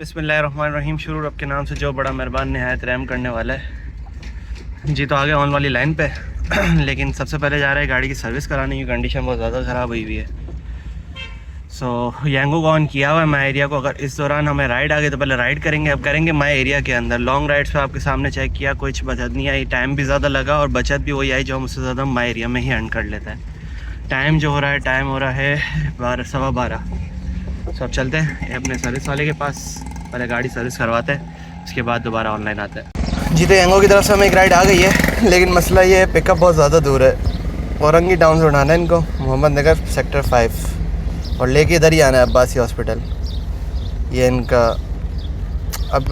बिस्मिल्लाहिर्रहमानिर्रहीम। शुरू रब के नाम से जो बड़ा मेहरबान निहायत रहम करने वाला है। जी तो आगे ऑन वाली लाइन पे लेकिन सबसे पहले जा रहा है गाड़ी की सर्विस कराने की। कंडीशन बहुत ज़्यादा ख़राब हुई हुई है। यांगो को ऑन किया हुआ है माई एरिया को। अगर इस दौरान हमें राइड आ गई तो पहले राइड करेंगे। अब करेंगे माई एरिया के अंदर। लॉन्ग राइड्स पे आपके सामने चेक किया, कुछ बचत नहीं आई, टाइम भी ज़्यादा लगा और बचत भी वही आई जो हम उससे ज़्यादा माई एरिया में ही अर्न कर लेता है। टाइम जो हो रहा है, टाइम हो रहा है 12:15। अब चलते हैं अपने सर्विस वाले के पास, पहले गाड़ी सर्विस करवाते हैं, उसके बाद दोबारा ऑनलाइन आते हैं। जी तो यांगो की तरफ से हमें एक राइड आ गई है, लेकिन मसला ये है पिकअप बहुत ज़्यादा दूर है। औरंगी टाउन से उठाना है इनको, मोहम्मद नगर सेक्टर 5, और लेके इधर ही आना है अब्बासी हॉस्पिटल। ये इनका अब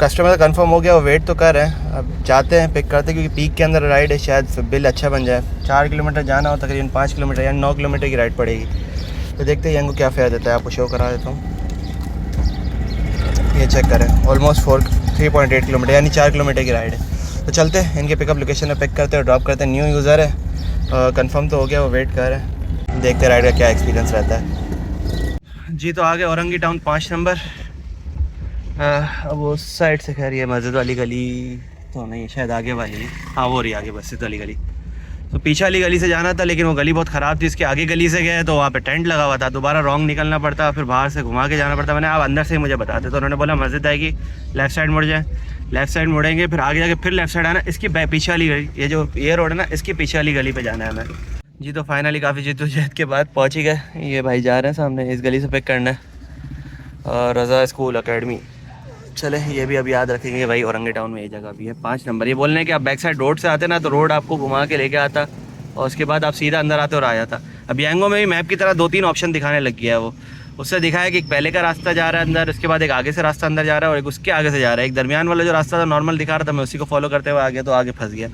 कस्टमर का कंफर्म हो गया, वो वेट तो कर रहे हैं। अब जाते हैं, पिक करते हैं, क्योंकि पीक के अंदर राइड है, शायद बिल अच्छा बन जाए। 4 किलोमीटर जाना हो, तकरीबन 5 किलोमीटर यानी 9 किलोमीटर की राइड पड़ेगी। तो देखते हैं यांगो क्या फेयर देता है। आपको शो करा देता हूँ, ये चेक करें। ऑलमोस्ट 3.8 किलोमीटर यानी 4 किलोमीटर की राइड है। तो चलते हैं इनके पिकअप लोकेशन में, पिक करते हैं, ड्रॉप करते हैं। न्यू यूज़र है, कंफर्म तो हो गया, वो वेट कर रहे हैं। देखते हैं राइड का क्या एक्सपीरियंस रहता है। जी तो आगे औरंगी टाउन 5 नंबर। अब उस साइड से खैर ये मस्जिद वाली गली तो नहीं, शायद आगे वाली, हाँ वो रही आगे मस्जिद वाली गली। तो पीछे वाली गली से जाना था, लेकिन वो गली बहुत ख़राब थी। इसके आगे गली से गए तो वहाँ पे टेंट लगा हुआ था, दोबारा रॉन्ग निकलना पड़ता, फिर बाहर से घुमा के जाना पड़ता। मैंने आप अंदर से ही मुझे बताते, तो उन्होंने बोला मस्जिद आएगी, लेफ़्ट साइड मुड़ जाए। लेफ़्ट साइड मुड़ेंगे, फिर आगे जाके फिर लेफ़्ट साइड आना, इसकी पीछे वाली गली, ये जो ये रोड है ना, इसकी पीछे वाली गली पर जाना है हमें। जी तो फाइनली काफ़ी जिद्दोजहद के बाद पहुँच ही गए। ये भाई जा रहे हैं सामने, इस गली से पिक करना है, रज़ा स्कूल अकेडमी। चले, ये भी अब याद रखेंगे भाई, औरंगी टाउन में ये जगह भी है 5 नंबर। ये बोलने कि आप बैक साइड रोड से आते ना, तो रोड आपको घुमा के लेके आता और उसके बाद आप सीधा अंदर आते और आ जाता। अब यांगो में भी मैप की तरह 2-3 ऑप्शन दिखाने लग गया है वो। उससे दिखाया कि एक पहले का रास्ता जा रहा है अंदर, उसके बाद एक आगे से रास्ता अंदर जा रहा है और एक उसके आगे से जा रहा है। एक दरमियान वाला जो रास्ता था नॉर्मल दिखा रहा था, मैं उसी को फॉलो करते हुए आ गया, तो आगे फंस गया।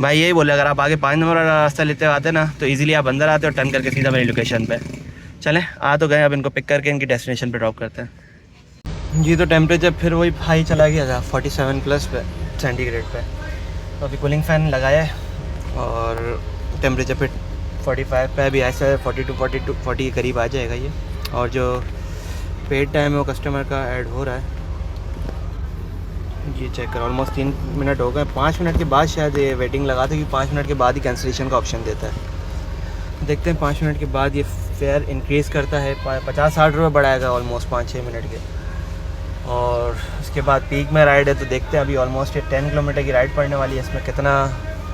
भाई यही बोले, अगर आप आगे 5 नंबर वाला रास्ता लेते हुए आते ना, तो ईजिली आप अंदर आते और टर्न करके सीधा मेरी लोकेशन पर। चलें, आ तो गए, अब इनको पिक करके इनकी डेस्टिनेशन पर ड्रॉप करते हैं। जी तो टेम्परेचर फिर वही हाई चला गया था 47+ पे सेंटीग्रेड पे। तो अभी कूलिंग फ़ैन लगाया है और टेम्परेचर फिर 45 पे अभी ऐसा है, 40 के करीब आ जाएगा ये। और जो पेड टाइम है वो कस्टमर का ऐड हो रहा है। जी चेक कर, ऑलमोस्ट 3 मिनट हो गए। 5 मिनट के बाद शायद ये वेटिंग लगाते, क्योंकि 5 मिनट के बाद ही कैंसिलेशन का ऑप्शन देता है। देखते हैं 5 मिनट के बाद ये फेयर इंक्रीज़ करता है, 50-60 रुपये बढ़ाएगा ऑलमोस्ट 5-6 मिनट के। और उसके बाद पीक में राइड है, तो देखते हैं अभी ऑलमोस्ट 10 किलोमीटर की राइड पड़ने वाली है। इसमें कितना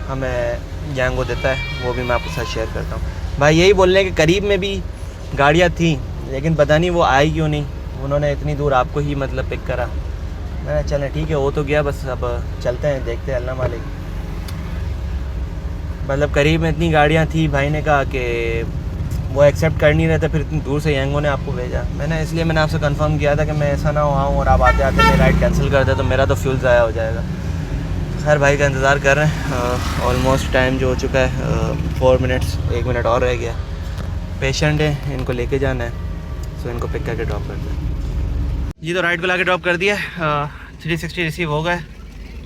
हमें यांगो देता है वो भी मैं आपके साथ शेयर करता हूँ। भाई यही बोलने के करीब में भी गाड़ियाँ थी, लेकिन पता नहीं वो आई क्यों नहीं, उन्होंने इतनी दूर आपको ही मतलब पिक करा। मैंने चलें ठीक है, वो तो गया, बस अब चलते हैं, देखते हैं, अल्लाह मालिक। मतलब करीब में इतनी गाड़ियाँ थी, भाई ने कहा कि वो एक्सेप्ट कर नहीं रहे थे, फिर इतनी दूर से यांगो ने आपको भेजा। मैंने आपसे कंफर्म किया था कि मैं ऐसा ना हो आऊँ और आप आते आते मेरी राइड कैंसिल कर दे, तो मेरा तो फ्यूल ज़ाया हो जाएगा। खैर भाई का इंतज़ार कर रहे हैं। ऑलमोस्ट टाइम जो हो चुका है 4 मिनट्स, 1 मिनट और रह गया। पेशेंट है, इनको लेके जाना है, सो इनको पिक करके ड्रॉप करते हैं। जी तो राइड को ला के ड्रॉप कर दिया, 360 रिसीव हो गए।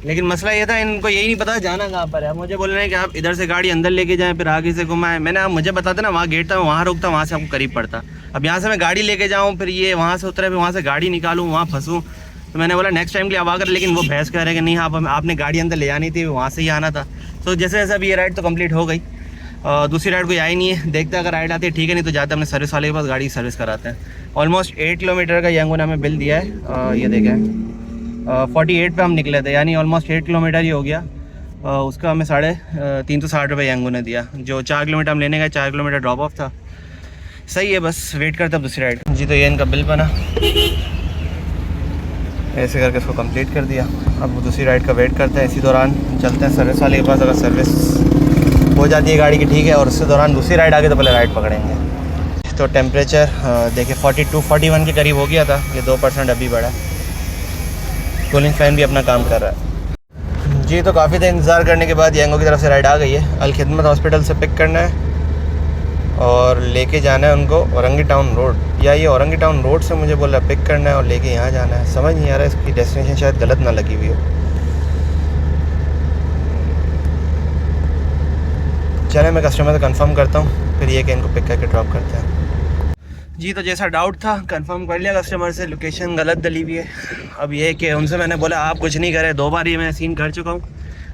लेकिन मसला ये था, इनको यही नहीं पता जाना कहाँ पर है। मुझे बोल रहे हैं कि आप इधर से गाड़ी अंदर लेके जाएं, फिर आगे से घुमाएं। मैंने आप मुझे बताते ना, वहाँ गेट था, मैं वहाँ रोकता, वहाँ से आपको करीब पड़ता। अब यहाँ से मैं गाड़ी लेके जाऊँ, फिर ये वहाँ से उतरे, फिर वहाँ से गाड़ी निकालूँ, वहाँ फंसूँ। तो मैंने बोला नेक्स्ट टाइम के लिए अब आकर, लेकिन वो बहस कर रहे हैं कि नहीं, आपने गाड़ी अंदर ले जानी थी, वहाँ से ही आना था। तो जैसे जैसे अभी ये राइड तो कंप्लीट हो गई, दूसरी राइड कोई आई नहीं है। देखते हैं अगर राइड आती है ठीक है, नहीं तो जाते अपने सर्विस वाले के पास, गाड़ी की सर्विस कराते हैं। ऑलमोस्ट 8 किलोमीटर का यांगो ने हमें बिल दिया है, ये देखें 48 पे हम निकले थे, यानी ऑलमोस्ट 8 किलोमीटर ही हो गया। उसका हमें 360 रुपये यांगो ने दिया। जो 4 किलोमीटर हम लेने गए, 4 किलोमीटर ड्रॉप ऑफ था। सही है, बस वेट करते अब दूसरी राइड। जी तो ये इनका बिल बना, ऐसे करके इसको कंप्लीट कर दिया। अब दूसरी राइड का वेट करते हैं। इसी दौरान चलते हैं सर्विस वाले के पास, अगर सर्विस हो जाती है गाड़ी की ठीक है, और उसके दौरान दूसरी राइड आगे तो पहले राइड पकड़ेंगे। तो टेम्परेचर देखिए 42-41 के करीब हो गया था, ये 2% अभी बढ़ा। कूलिंग फ़ैन भी अपना काम कर रहा है। जी तो काफ़ी देर इंतज़ार करने के बाद यांगो की तरफ से राइड आ गई है। अल खिदमत हॉस्पिटल से पिक करना है और लेके जाना है उनको औरंगी टाउन रोड, या ये औरंगी टाउन रोड से मुझे बोला पिक करना है और लेके यहाँ जाना है। समझ नहीं आ रहा है, इसकी डेस्टिनेशन शायद गलत ना लगी हुई हो। चले, मैं कस्टमर से कंफर्म करता हूँ, फिर ये कि इनको पिक करके ड्रॉप करते हैं। जी तो जैसा डाउट था कंफर्म कर लिया कस्टमर से, लोकेशन गलत डली हुई है। अब ये है कि उनसे मैंने बोला आप कुछ नहीं करें, 2 बार ये मैं सीन कर चुका हूँ।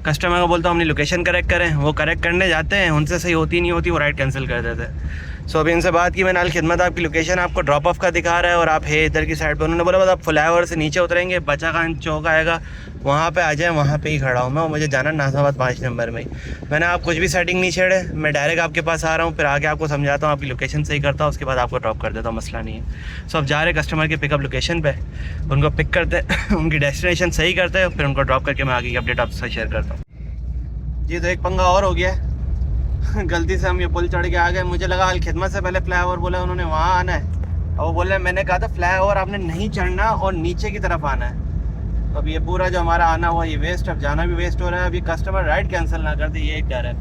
कस्टमर को बोलता हूँ अपनी लोकेशन करेक्ट करें, वो करेक्ट करने जाते हैं, उनसे सही होती नहीं होती, वो राइड कैंसिल कर देते हैं। सो अभी इनसे बात की मैंने, अल खिदमत आपकी लोकेशन आपको ड्रॉप ऑफ का दिखा रहा है और आप है इधर की साइड पे। उन्होंने बोला बस आप फ्लाईओवर से नीचे उतरेंगे, बचा खान चौक आएगा, वहाँ पे आ जाए, वहाँ पे ही खड़ा हूँ मैं, और मुझे जाना नाज़ाबाद 5 नंबर में ही। मैंने आप कुछ भी सेटिंग नहीं छेड़े, मैं डायरेक्ट आपके पास आ रहा हूँ, फिर आगे आपको समझाता हूँ, आपकी लोकेशन सही करता हूँ, उसके बाद आपको ड्रॉप कर देता हूँ, मसला नहीं है। सो अब जा रहे कस्टमर के पिकअप लोकेशन पे, उनको पिक करते उनकी डेस्टिनेशन सही करते हैं, फिर उनको ड्रॉप करके मैं आगे की अपडेट आपसे शेयर करता हूँ। जी तो एक पंगा और हो गया है गलती से हम ये पुल चढ़ के आ गए। मुझे लगा अल खिदमत से पहले फ्लाई ओवर बोला उन्होंने वहाँ आना है, और वो बोले मैंने कहा था फ्लाई ओवर आपने नहीं चढ़ना और नीचे की तरफ आना है। तो अब ये पूरा जो हमारा आना हुआ ये वेस्ट, अब जाना भी वेस्ट हो रहा है। अभी कस्टमर राइड कैंसिल ना कर दे, ये एक डर है,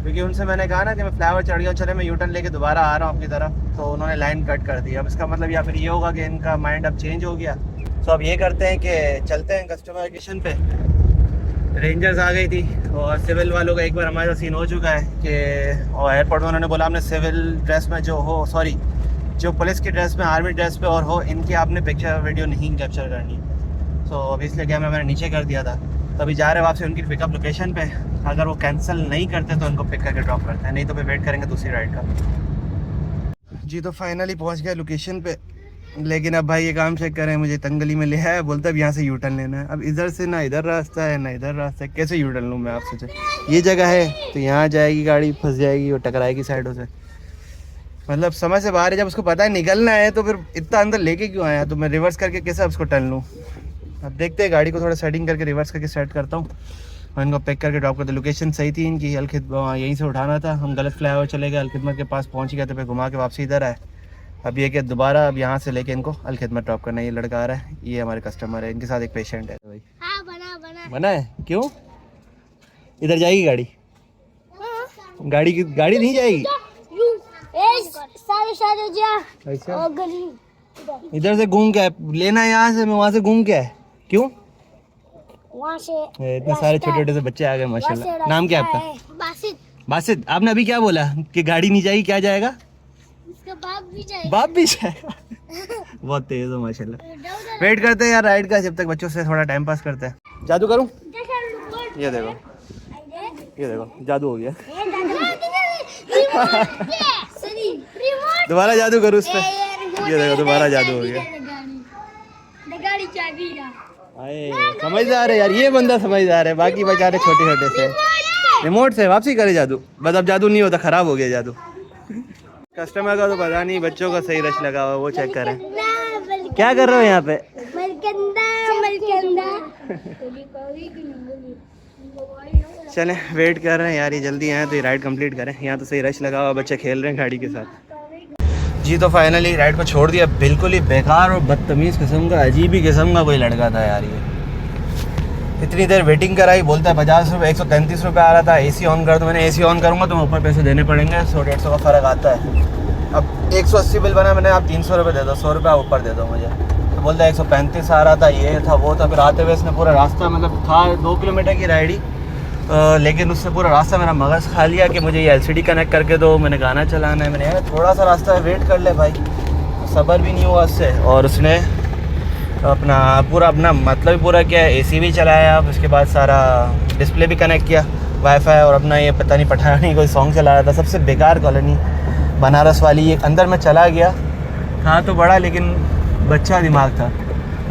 क्योंकि उनसे मैंने कहा ना कि मैं फ्लाई ओवर चढ़ गया, चले मैं यू टर्न लेके दोबारा आ रहा हूँ आपकी तरफ, तो उन्होंने लाइन कट कर दी। अब इसका मतलब या फिर ये होगा कि इनका माइंड अब चेंज हो गया। तो अब ये करते हैं कि चलते हैं कस्टमर लोकेशन पे। रेंजर्स आ गई थी और सिविल वालों का एक बार हमारा सीन हो चुका है कि एयरपोर्ट में उन्होंने बोला आपने सिविल ड्रेस में जो पुलिस की ड्रेस में, आर्मी ड्रेस पे और हो, इनकी आपने पिक्चर वीडियो नहीं कैप्चर करनी। सो अब इसलिए क्या मैंने नीचे कर दिया था। तो अभी जा रहे हैं वापसी उनकी पिकअप लोकेशन पे। अगर वो कैंसिल नहीं करते तो उनको पिक करके ड्रॉप करते हैं, नहीं तो फिर वेट करेंगे दूसरी राइड का। जी तो फाइनली पहुँच गया लोकेशन पे, लेकिन अब भाई ये काम चेक करें, मुझे तंगली में ले है, बोलता अब यहाँ से यू टर्न लेना है। अब इधर से ना इधर रास्ता है ना इधर रास्ता है, कैसे यू टर्न लूँ मैं? आप सोचें ये जगह है तो यहाँ जाएगी गाड़ी, फंस जाएगी और टकराएगी साइडों से, मतलब समझ से बाहर है। जब उसको पता है निकलना है तो फिर इतना अंदर लेके क्यों आया? तो मैं रिवर्स करके कैसे उसको टर्न लूँ? अब देखते हैं, गाड़ी को थोड़ा सेटिंग करके रिवर्स करके सेट करता हूँ और इनको पिक करके ड्रॉप करते। लोकेशन सही थी इनकी, यहीं से उठाना था, हम गलत फ्लाई ओवर चले गए, अल खिदमत के पास पहुँच गए तो फिर घुमा के वापसी इधर आए। अब ये कि दोबारा अब यहाँ से लेके इनको अल खिदमत ड्रॉप करना है। ये लड़का आ रहा है, ये हमारे कस्टमर है, इनके साथ एक पेशेंट है भाई। हाँ, बना है? क्यों? इधर जाएगी गाड़ी? गाड़ी नहीं जाएगी। अच्छा, इधर से घूम के लेना है, यहाँ से मैं वहाँ से घूम के है। क्यों? वहाँ से इतने सारे छोटे छोटे से बच्चे आ गए माशाल्लाह। नाम क्या है आपका? बासित। बासित। आपने अभी क्या बोला कि गाड़ी नहीं जाएगी, क्या जाएगा? इसका बाप भी जाएगा। बाप भी जाएगा बहुत तेज हो माशाल्लाह। वेट करते हैं यार राइड का, जब तक बच्चों से थोड़ा टाइम पास करते हैं। जादू करूं? ये देखो, ये देखो जादू हो गया दोबारा जादू करूं उस पे? ये देखो दोबारा जादू हो गया। आए समझदार है यार, ये बंदा समझदार है, बाकी बेचारे छोटे छोटे से रिमोट से वापसी करे जादू। बस अब जादू नहीं होता, खराब हो गया जादू। कस्टमर का तो पता नहीं, बच्चों का सही रश लगा हुआ, वो चेक करें। क्या कर रहे हो यहाँ पे? चलें वेट कर रहे हैं यार, ये जल्दी आए तो ये राइड कंप्लीट करें। यहाँ तो सही रश लगा हुआ, बच्चे खेल रहे हैं गाड़ी के साथ। जी तो फाइनली राइड को छोड़ दिया। बिल्कुल ही बेकार और बदतमीज़ किस्म का, अजीब ही किस्म का कोई लड़का था यार। ये इतनी देर वेटिंग कराई, बोलता है 50 रुपये, 133 रुपये आ रहा था। एसी ऑन कर दो, मैंने एसी ऑन करूँगा तो ऊपर पैसे देने पड़ेंगे, 100-150 का फ़र्क आता है। अब 180 बिल बना, मैंने आप 300 रुपये दे दो, 100 रुपये ऊपर दे दो मुझे। तो बोलता है 135 आ रहा था, ये था वो था। फिर आते हुए इसने पूरा रास्ता, मतलब था 2 किलोमीटर की राइड ही, लेकिन उससे पूरा रास्ता मेरा मगज़ खा लिया कि मुझे ये LCD कनेक्ट करके दो, मैंने गाना चलाना है। मैंने यार थोड़ा सा रास्ता है, वेट कर ले भाई, सब्र भी नहीं हुआ उससे। और उसने अपना मतलब पूरा किया, AC भी चलाया, उसके बाद सारा डिस्प्ले भी कनेक्ट किया वाईफाई, और अपना ये पता नहीं पठानी कोई सॉन्ग चला रहा था। सबसे बेकार कॉलोनी बनारस वाली। ये अंदर मैं चला गया, था तो बड़ा लेकिन बच्चा दिमाग था।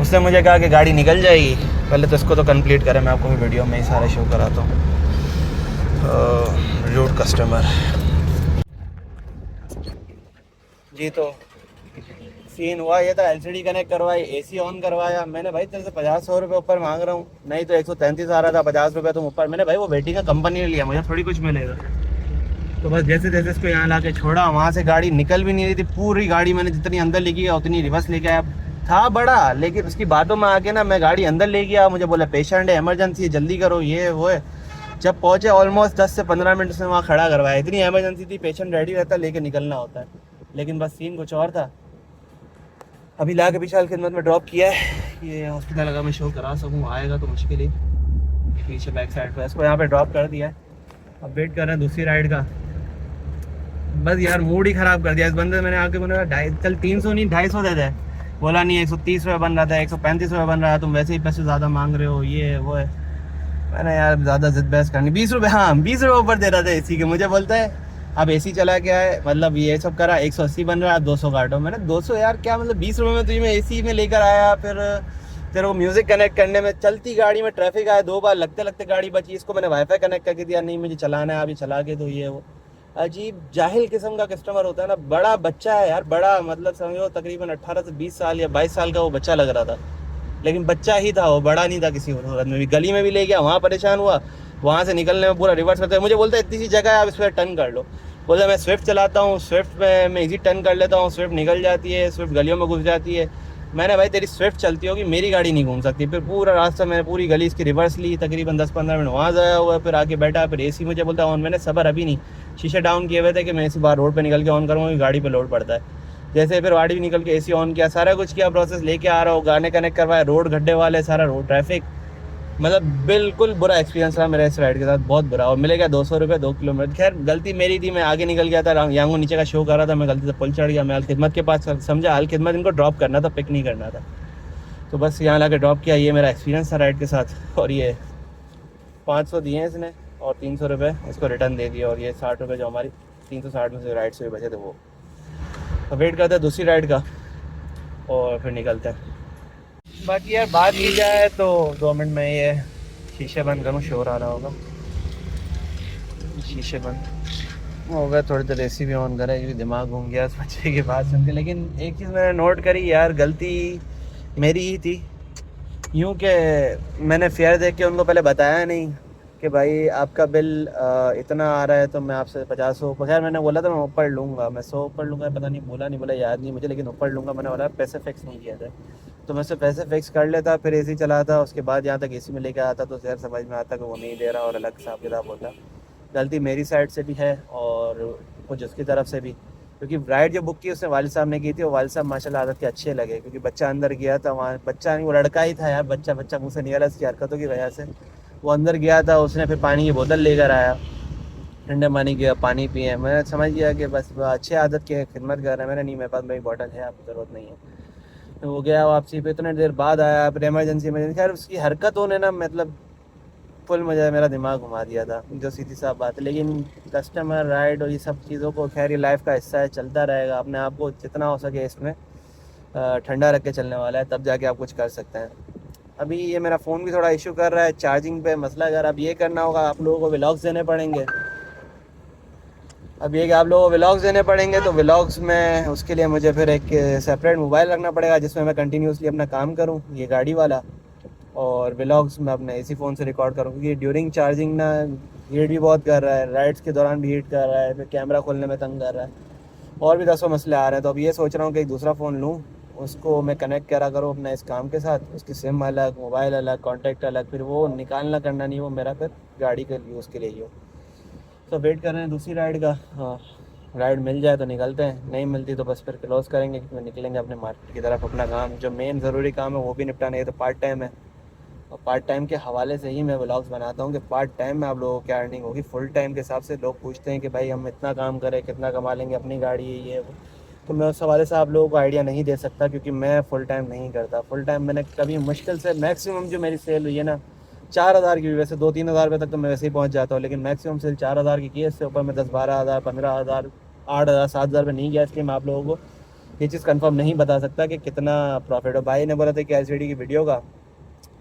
उसने मुझे कहा कि गाड़ी निकल जाएगी, पहले तो इसको तो कंप्लीट करें। मैं आपको भी वीडियो में ही सारा शो कराता हूँ। रूड कस्टमर जी। तो सीन हुआ ये था, LCD कनेक्ट करवाई, AC ऑन करवाया। मैंने भाई तेरे से 50-100 रुपये ऊपर मांग रहा हूँ, नहीं तो 133 आ रहा था, 50 रुपये तुम ऊपर। मैंने भाई वो वेटिंग का कंपनी ने लिया, मुझे थोड़ी कुछ मिलेगा। तो बस जैसे जैसे इसको यहाँ ला के छोड़ा, वहाँ से गाड़ी निकल भी नहीं रही थी। पूरी गाड़ी मैंने जितनी अंदर लेके गया उतनी रिवर्स लेके आया। था बड़ा, लेकिन उसकी बातों में आके ना मैं गाड़ी अंदर ले गया। मुझे बोला पेशेंट है, इमरजेंसी है, जल्दी करो, ये वो है। जब पहुँचे ऑलमोस्ट 10 से 15 मिनट उसने वहाँ खड़ा करवाया। इतनी इमरजेंसी थी, पेशेंट रेडी रहता लेके निकलना होता है, लेकिन बस सीन कुछ और था। अभी ला के पीछे अल खिदमत में ड्रॉप किया है। ये हॉस्पिटल अगर मैं शो करा सकूँ, आएगा तो मुश्किल ही। पीछे बैक साइड पर इसको यहाँ पे ड्रॉप कर दिया है। अब वेट कर रहे हैं दूसरी राइड का। बस यार मूड ही ख़राब कर दिया इस बंदे। मैंने आके बोला कल 300 नहीं 250 दे दे, बोला नहीं 130 रुपये बन रहा था, 135 रुपये बन रहा है, तुम वैसे ही पैसे ज़्यादा मांग रहे हो, ये वो है। मैंने यार ज़्यादा जिद बहस करनी, 20 रुपये, हाँ 20 रुपये ऊपर दे रहा था एसी के। मुझे बोलता है अब एसी चला क्या है, मतलब ये सब करा 180 बन रहा है, 200 काटो। मैंने 200 यार क्या मतलब 20 रुपये में तुझे मैं एसी में लेकर आया, फिर तेरे को म्यूज़िक कनेक्ट करने में चलती गाड़ी में ट्रैफिक आया 2 बार, लगते लगते गाड़ी बची, इसको मैंने वाईफाई कनेक्ट करके दिया, नहीं मुझे चलाना है अभी चला के, तो ये वो अजीब जाहिल किस्म का कस्टमर होता है ना। बड़ा बच्चा है यार, बड़ा मतलब समझो तकरीबन 18 से 20 साल या 22 साल का वो बच्चा लग रहा था, लेकिन बच्चा ही था वो, बड़ा नहीं था किसी सूरत में भी। गली में भी ले गया, वहाँ परेशान हुआ, वहाँ से निकलने में पूरा रिवर्स करते मुझे बोलता है इतनी सी जगह है आप इस पर टर्न कर लो। बोलता मैं स्विफ्ट चलाता हूँ, स्विफ्ट में मैं इजी टर्न कर लेता हूँ, स्विफ्ट निकल जाती है, स्विफ्ट गलियों में घुस जाती है। मैंने भाई तेरी स्विफ्ट चलती होगी, मेरी गाड़ी नहीं घूम सकती। फिर पूरा रास्ता मैंने पूरी गली इसकी रिवर्स ली, तकरीबन 10-15 मिनट वहाँ जाया हुआ, फिर आके बैठा, फिर एसी मुझे बोलता है ऑन। मैंने सबर अभी नहीं, शीशे डाउन किए हुए थे कि मैं इसी बार रोड पे निकल के ऑन करूँगा, गाड़ी पे लोड पड़ता है। जैसे फिर गाड़ी निकल के एसी ऑन किया, सारा कुछ किया, प्रोसेस लेके आ रहा हूँ, गाने कनेक्ट करवाया, रोड गड्ढे वाले, सारा रोड ट्रैफिक, मतलब बिल्कुल बुरा एक्सपीरियंस रहा मेरा इस राइड के साथ, बहुत बुरा। और मिलेगा 200 रुपये 2 किलोमीटर। खैर गलती मेरी थी, मैं आगे निकल गया था, यांगो नीचे का शो कर रहा था, मैं गलती से पुल चढ़ गया। मैं अल खिदमत के पास समझा अल खिदमत इनको ड्रॉप करना था, पिक नहीं करना था, तो बस यहाँ ला के ड्रॉप किया। ये मेरा एक्सपीरियंस था राइड के साथ। और ये 500 दिए इसने और 300 रुपये इसको रिटर्न दे दिया, और ये 60 रुपये जो हमारी 360 में से राइड से बचे थे वो। तो वेट करते हैं दूसरी राइड का और फिर निकलते हैं। बाकी यार बात की जाए तो 2 मिनट में ये शीशे बंद करूँ, शोर आ रहा होगा, शीशे बंद हो गया। थोड़ी देर एसी भी ऑन करा क्योंकि दिमाग घूम गया इस बच्चे की बात सुन के। लेकिन एक चीज़ मैंने नोट करी यार, गलती मेरी ही थी, यूँ कि मैंने फेयर देख के उनको पहले बताया नहीं कि भाई आपका बिल इतना आ रहा है तो मैं आपसे 50 खैर मैंने बोला था मैं ऊपर लूँगा, मैं 100 ऊपर लूँगा, पता नहीं बोला याद नहीं मुझे, लेकिन ऊपर लूँगा। मैंने बोला पैसे फिक्स नहीं किया था, तो मैं उससे पैसे फिक्स कर लेता, फिर एसी चलाता, उसके बाद यहाँ तक एसी में लेकर आता, तो शहर समझ में आता कि वो नहीं दे रहा और अलग हिसाब किताब होता। गलती मेरी साइड से भी है और कुछ उसकी तरफ से भी, क्योंकि राइड जो बुक की उसने वालिद साहब ने की थी, वो वालिद साहब माशाल्लाह आदत के अच्छे लगे, क्योंकि बच्चा अंदर गया था वहाँ, बच्चा नहीं वो लड़का ही था यार, बच्चा मुँह से निकला इसकी हरकतों की वजह से। वो अंदर गया था, उसने फिर पानी की बोतल लेकर आया, ठंडे पानी की पानी पिए। मैं समझ गया कि बस अच्छे आदत की खिदमत कर रहे हैं। मैंने नहीं, मेरे पास मेरी बोतल है, आपकी ज़रूरत नहीं है। तो वो गया वापसी पे, इतने देर बाद आया, फिर इमरजेंसी खैर उसकी हरकतों ने ना मतलब फुल मुझे मेरा दिमाग घुमा दिया था, जो सीधी साफ बात है। लेकिन कस्टमर राइड और ये सब चीज़ों को खैर ये लाइफ का हिस्सा है, चलता रहेगा। अपने आप को जितना हो सके इसमें ठंडा रख के चलने वाला है, तब जाके आप कुछ कर सकते हैं। अभी ये मेरा फ़ोन भी थोड़ा इशू कर रहा है, चार्जिंग पे मसला। अगर अब ये करना होगा, आप लोगों को व्लॉग्स देने पड़ेंगे। अब ये कि आप लोगों को व्लॉग्स देने पड़ेंगे, तो व्लॉग्स में उसके लिए मुझे फिर एक सेपरेट मोबाइल रखना पड़ेगा जिसमें मैं कंटिन्यूसली अपना काम करूं, ये गाड़ी वाला, और व्लॉग्स मैं अपने इसी फ़ोन से रिकॉर्ड करूं, क्योंकि ड्यूरिंग चार्जिंग ना हीट भी बहुत कर रहा है, राइड्स के दौरान भी हीट कर रहा है, फिर कैमरा खोलने में तंग कर रहा है, और भी 10 मसले आ रहे हैं। तो अब ये सोच रहा हूँ कि एक दूसरा फ़ोन लूँ, उसको मैं कनेक्ट करा करूँ अपना इस काम के साथ, उसकी सिम अलग, मोबाइल अलग, कॉन्टैक्ट अलग, फिर वो निकालना करना नहीं, वो मेरा फिर गाड़ी के यूज़ के लिए ही हो। तो वेट कर रहे हैं दूसरी राइड का। हाँ राइड मिल जाए तो निकलते हैं, नहीं मिलती तो बस फिर क्लोज करेंगे, क्योंकि निकलेंगे अपने मार्केट की तरफ। अपना काम जो मेन ज़रूरी काम है वो भी निपटाना है, तो पार्ट टाइम है, और पार्ट टाइम के हवाले से ही मैं व्लॉग्स बनाता हूँ कि पार्ट टाइम में आप लोगों को क्या अर्निंग होगी। फुल टाइम के हिसाब से लोग पूछते हैं कि भाई हम इतना काम करें कितना कमा लेंगे, अपनी गाड़ी है ये वो, तो मैं उस हवाले से आप लोगों को आइडिया नहीं दे सकता, क्योंकि मैं फुल टाइम नहीं करता। फुल टाइम मैंने कभी मुश्किल से मैक्सिमम जो मेरी सेल हुई है ना 4000 की भी, वैसे 2-3 हज़ार रुपये तक तो मैं वैसे ही पहुंच जाता हूँ, लेकिन मैक्सिमम सेल 4000 की है। इससे ऊपर मैं 10-12 हज़ार 15 हज़ार 8 हज़ार 7 हज़ार रुपये नहीं गया, इसलिए मैं आप लोगों को ये चीज़ कंफर्म नहीं बता सकता कि कितना प्रॉफिट हो। भाई ने बोला था कि LCD की वीडियो का,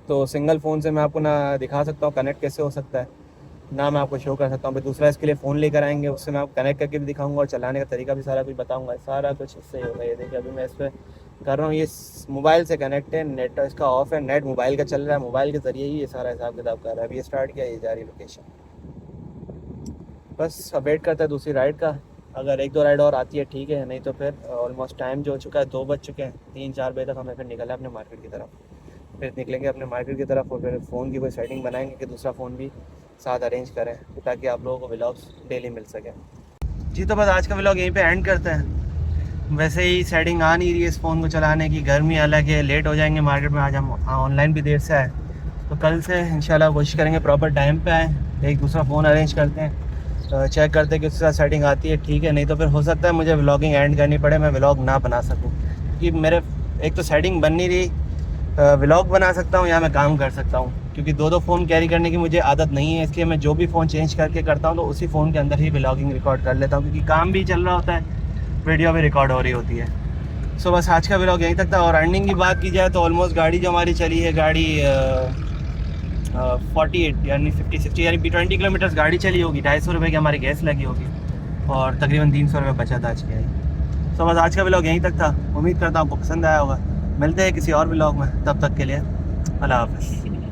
तो सिंगल फ़ोन से मैं आपको ना दिखा सकता हूँ कनेक्ट कैसे हो सकता है, ना मैं आपको शो कर सकता हूँ। फिर दूसरा इसके लिए फ़ोन लेकर आएंगे, उससे मैं आपको कनेक्ट करके भी दिखाऊंगा और चलाने का तरीका भी सारा कुछ बताऊंगा, सारा कुछ इससे ही होगा। ये देखिए अभी मैं इस पर कर रहा हूँ, ये मोबाइल से कनेक्ट है, नेट इसका ऑफ है, नेट मोबाइल का चल रहा है, मोबाइल के ज़रिए ही ये सारा हिसाब किताब कर रहा है। अभी ये स्टार्ट किया, ये जा रही लोकेशन, बस अब वेट करता है दूसरी राइड का। अगर 1-2 राइड और आती है ठीक है, नहीं तो फिर ऑलमोस्ट टाइम जो हो चुका है, 2 बज चुके हैं, 3-4 बजे तक हमें फिर निकलना है अपने मार्केट की तरफ। फिर निकलेंगे अपने मार्केट की तरफ और फिर फ़ोन की कोई सेटिंग बनाएंगे कि दूसरा फ़ोन भी साथ अरेंज करें, ताकि आप लोगों को व्लॉग्स डेली मिल सके। जी तो बस आज का व्लॉग यहीं पे एंड करते हैं। वैसे ही सेटिंग आ नहीं रही है इस फ़ोन को चलाने की, गर्मी अलग है, लेट हो जाएंगे मार्केट में। आज हम ऑनलाइन भी देर से आए, तो कल से इंशाल्लाह कोशिश करेंगे प्रॉपर टाइम पे आए, एक दूसरा फ़ोन अरेंज करते हैं। चेक करते कि उसके साथ सेटिंग आती है ठीक है, नहीं तो फिर हो सकता है मुझे व्लॉगिंग एंड करनी पड़े, मैं व्लॉग ना बना सकूँ क्योंकि मेरे एक तो सेटिंग बन नहीं रही। व्लॉग बना सकता हूँ या मैं काम कर सकता हूँ, क्योंकि दो फ़ोन कैरी करने की मुझे आदत नहीं है, इसलिए मैं जो भी फ़ोन चेंज करके करता हूँ तो उसी फ़ोन के अंदर ही व्लॉगिंग रिकॉर्ड कर लेता हूँ, क्योंकि काम भी चल रहा होता है, वीडियो भी रिकॉर्ड हो रही होती है। सो बस आज का व्लॉग यहीं तक था। और अर्निंग की बात की जाए तो ऑलमोस्ट गाड़ी जो हमारी चली है, गाड़ी 48 यानी 50-60 यानी 20 किलोमीटर्स गाड़ी चली होगी, 250 रुपये की हमारी गैस लगी होगी और तकरीबन 300 रुपये बचत आज की आई। तो बस आज का व्लॉग यहीं तक था, उम्मीद करता हूँ आपको पसंद आया होगा। मिलते हैं किसी और व्लॉग में, तब तक के लिए अल्लाह हाफ़िज़।